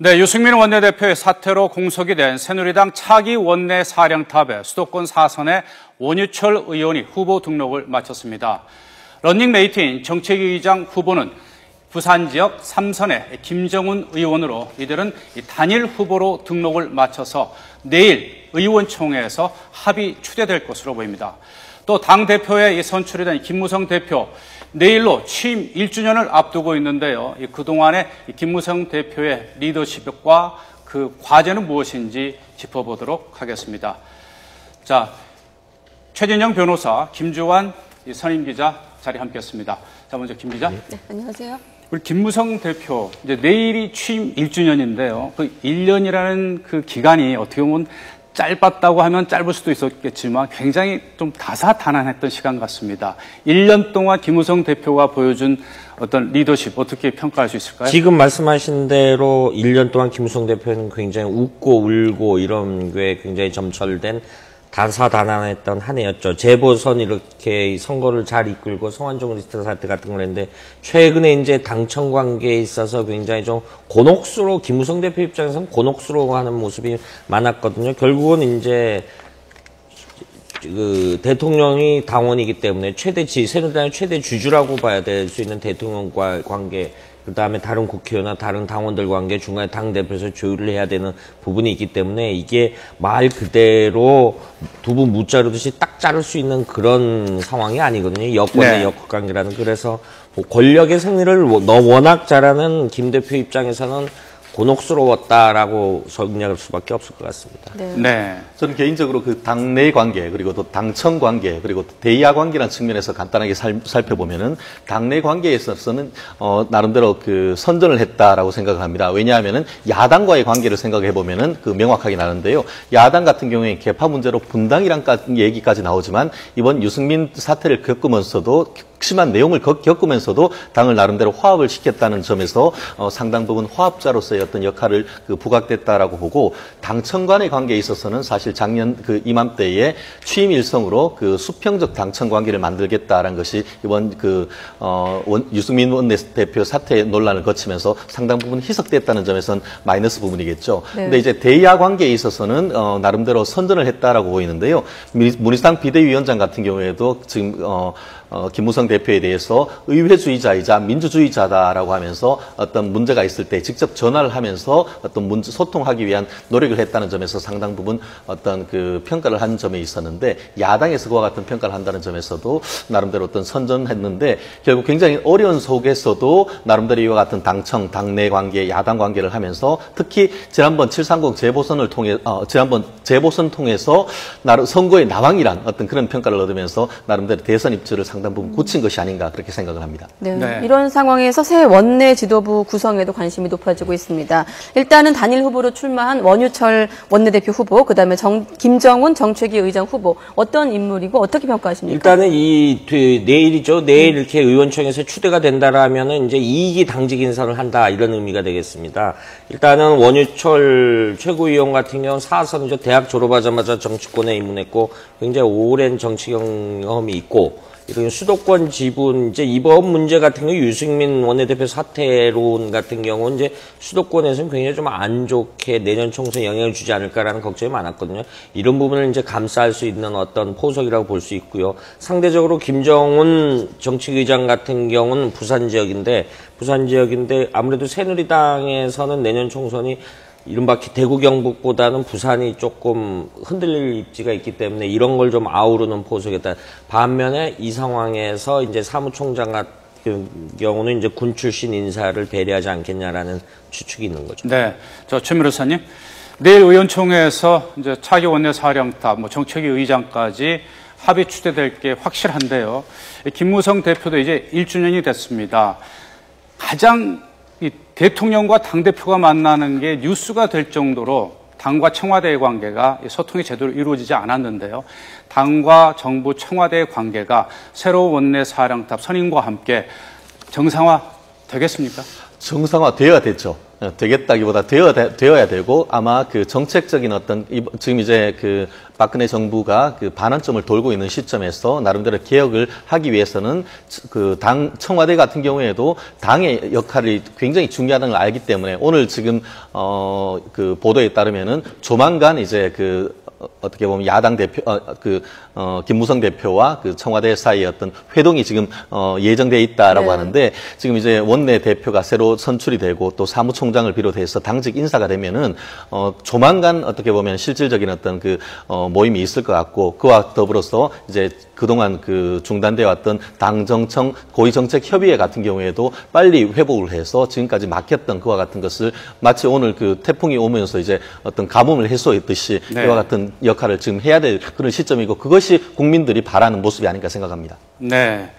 네, 유승민 원내대표의 사퇴로 공석이 된 새누리당 차기 원내사령탑의 수도권 4선의 원유철 의원이 후보 등록을 마쳤습니다. 런닝메이트인 정책위 의장 후보는 부산 지역 3선의 김정훈 의원으로 이들은 단일 후보로 등록을 마쳐서 내일 의원총회에서 합의 추대될 것으로 보입니다. 또 당대표에 선출이 된 김무성 대표, 내일로 취임 1주년을 앞두고 있는데요. 그동안의 김무성 대표의 리더십과 그 과제는 무엇인지 짚어보도록 하겠습니다. 자, 최진영 변호사, 김주환 선임기자 자리 함께했습니다. 자, 먼저 김 기자. 네, 안녕하세요. 우리 김무성 대표, 이제 내일이 취임 1주년인데요. 그 1년이라는 그 기간이 어떻게 보면 짧았다고 하면 짧을 수도 있었겠지만 굉장히 좀 다사다난했던 시간 같습니다. 1년 동안 김무성 대표가 보여준 어떤 리더십 어떻게 평가할 수 있을까요? 지금 말씀하신 대로 1년 동안 김무성 대표는 굉장히 웃고 울고 이런 게 굉장히 점철된 다사다난했던 한 해였죠. 재보선 이렇게 선거를 잘 이끌고 성완종 리스트 사태 같은 걸 했는데 최근에 이제 당청 관계에 있어서 굉장히 좀 김무성 대표 입장에서는 곤혹스러워하는 모습이 많았거든요. 결국은 이제 그 대통령이 당원이기 때문에 새누리당의 최대 주주라고 봐야 될 수 있는 대통령과 관계, 그 다음에 다른 국회의원이나 다른 당원들 관계 중간에 당대표에서 조율을 해야 되는 부분이 있기 때문에 이게 말 그대로 두부 무 자르듯이 딱 자를 수 있는 그런 상황이 아니거든요. 여권의 역학관계라는. 그래서 뭐 권력의 승리를 워낙 잘하는 김 대표 입장에서는 곤혹스러웠다라고 설명할 수밖에 없을 것 같습니다. 네. 저는 개인적으로 그 당내 관계, 그리고 또 당청 관계, 그리고 또 대야 관계라는 측면에서 간단하게 살펴보면은 당내 관계에 있어서는 나름대로 그 선전을 했다라고 생각을 합니다. 왜냐하면은 야당과의 관계를 생각해 보면은 그 명확하게 나는데요. 야당 같은 경우에 개파 문제로 분당이란 얘기까지 나오지만 이번 유승민 사태를 겪으면서도 심한 내용을 겪으면서도 당을 나름대로 화합을 시켰다는 점에서 상당 부분 화합자로서의 어떤 역할을 부각됐다라고 보고, 당청 간의 관계에 있어서는 사실 작년 그 이맘때에 취임 일성으로 그 수평적 당청 관계를 만들겠다라는 것이 이번 유승민 원내대표 사태 논란을 거치면서 상당 부분 희석됐다는 점에서는 마이너스 부분이겠죠. 네. 근데 이제 대야 관계에 있어서는 나름대로 선전을 했다라고 보이는데요. 문희상 비대위원장 같은 경우에도 지금 김무성 대표에 대해서 의회주의자이자 민주주의자다라고 하면서 어떤 문제가 있을 때 직접 전화를 하면서 어떤 소통하기 위한 노력을 했다는 점에서 상당 부분 어떤 그 평가를 한 점에 있었는데, 야당에서 그와 같은 평가를 한다는 점에서도 나름대로 어떤 선전했는데, 결국 굉장히 어려운 속에서도 나름대로 이와 같은 당청, 당내 관계, 야당 관계를 하면서 특히 지난번 730 재보선을 통해 지난번 재보선 통해서 선거의 나왕이란 어떤 그런 평가를 얻으면서 나름대로 대선 입지를 상당 부분 굳힌 것이 아닌가 그렇게 생각을 합니다. 네. 이런 상황에서 새 원내 지도부 구성에도 관심이 높아지고 있습니다. 일단은 단일 후보로 출마한 원유철 원내대표 후보, 그다음에 김정훈 정책위 의장 후보, 어떤 인물이고 어떻게 평가하십니까? 일단은 내일이죠. 내일 이렇게 의원총회에서 추대가 된다라면은 이제 2기 당직 인선을 한다 이런 의미가 되겠습니다. 일단은 원유철 최고위원 같은 경우는 4선이죠. 대학 졸업하자마자 정치권에 입문했고 굉장히 오랜 정치 경험이 있고, 이런 수도권 지분, 이제 이번 문제 같은 경우 유승민 원내대표 사퇴론 같은 경우는 이제 수도권에서는 굉장히 좀 안 좋게 내년 총선에 영향을 주지 않을까라는 걱정이 많았거든요. 이런 부분을 이제 감싸할 수 있는 어떤 포석이라고 볼 수 있고요. 상대적으로 김정훈 정책위의장 같은 경우는 부산 지역인데 아무래도 새누리당에서는 내년 총선이 이른바 대구 경북보다는 부산이 조금 흔들릴 입지가 있기 때문에 이런 걸 좀 아우르는 포석이다. 반면에 이 상황에서 이제 사무총장 같은 경우는 이제 군 출신 인사를 배려하지 않겠냐라는 추측이 있는 거죠. 네. 최 변호사님, 내일 의원총회에서 이제 차기 원내사령탑, 정책위 의장까지 합의 추대될 게 확실한데요. 김무성 대표도 이제 1주년이 됐습니다. 가장 대통령과 당대표가 만나는 게 뉴스가 될 정도로 당과 청와대의 관계가 소통이 제대로 이루어지지 않았는데요. 당과 정부 청와대의 관계가 새로운 원내사령탑 선임과 함께 정상화 되겠습니까? 정상화되어야 됐죠. 되겠다기보다 되어야 되고 아마 그 정책적인 어떤 지금 이제 그 박근혜 정부가 그 반환점을 돌고 있는 시점에서 나름대로 개혁을 하기 위해서는 그 당 청와대 같은 경우에도 당의 역할이 굉장히 중요하다는 걸 알기 때문에 오늘 지금 그 보도에 따르면은 조만간 이제 그 어떻게 보면 야당 대표, 김무성 대표와 그 청와대 사이의 어떤 회동이 지금, 예정돼 있다라고 네. 하는데 지금 이제 원내 대표가 새로 선출이 되고 또 사무총장을 비롯해서 당직 인사가 되면은, 조만간 어떻게 보면 실질적인 어떤 그, 모임이 있을 것 같고 그와 더불어서 이제 그동안 그 중단되어 왔던 당정청 고위정책협의회 같은 경우에도 빨리 회복을 해서 지금까지 막혔던 그와 같은 것을 마치 오늘 그 태풍이 오면서 이제 어떤 가뭄을 해소했듯이 네. 이와 같은 역할을 지금 해야 될 그런 시점이고 그것이 국민들이 바라는 모습이 아닌가 생각합니다. 네.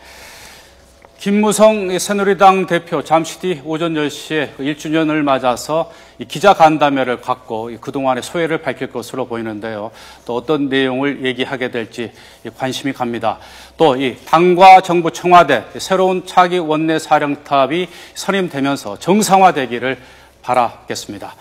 김무성 새누리당 대표 잠시 뒤 오전 10시에 1주년을 맞아서 이 기자간담회를 갖고 그동안의 소회를 밝힐 것으로 보이는데요. 또 어떤 내용을 얘기하게 될지 관심이 갑니다. 또 이 당과 정부 청와대 새로운 차기 원내 사령탑이 선임되면서 정상화되기를 바라겠습니다.